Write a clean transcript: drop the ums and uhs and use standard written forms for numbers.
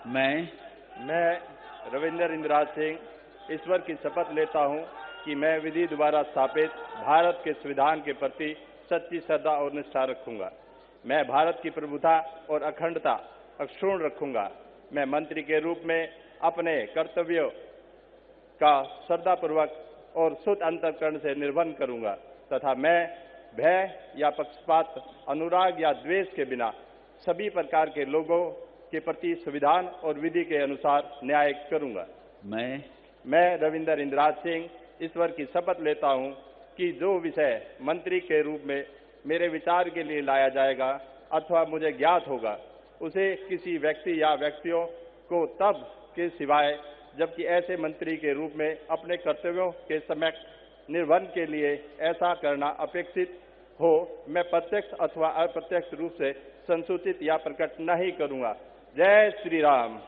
मैं रविंदर इंद्राज सिंह ईश्वर की शपथ लेता हूं कि मैं विधि द्वारा स्थापित भारत के संविधान के प्रति सच्ची श्रद्धा और निष्ठा रखूंगा। मैं भारत की प्रभुता और अखंडता अक्षुण्ण रखूंगा। मैं मंत्री के रूप में अपने कर्तव्यों का श्रद्धापूर्वक और शुद्ध अंतःकरण से निर्वहन करूंगा तथा मैं भय या पक्षपात, अनुराग या द्वेष के बिना सभी प्रकार के लोगों के प्रति संविधान और विधि के अनुसार न्याय करूंगा। मैं रविंदर इंद्राज सिंह ईश्वर की शपथ लेता हूं कि जो विषय मंत्री के रूप में मेरे विचार के लिए लाया जाएगा अथवा मुझे ज्ञात होगा, उसे किसी व्यक्ति या व्यक्तियों को तब के सिवाय जबकि ऐसे मंत्री के रूप में अपने कर्तव्यों के समय निर्वहन के लिए ऐसा करना अपेक्षित हो, मैं प्रत्यक्ष अथवा अप्रत्यक्ष रूप से संसूचित या प्रकट नहीं करूंगा। जय श्री राम।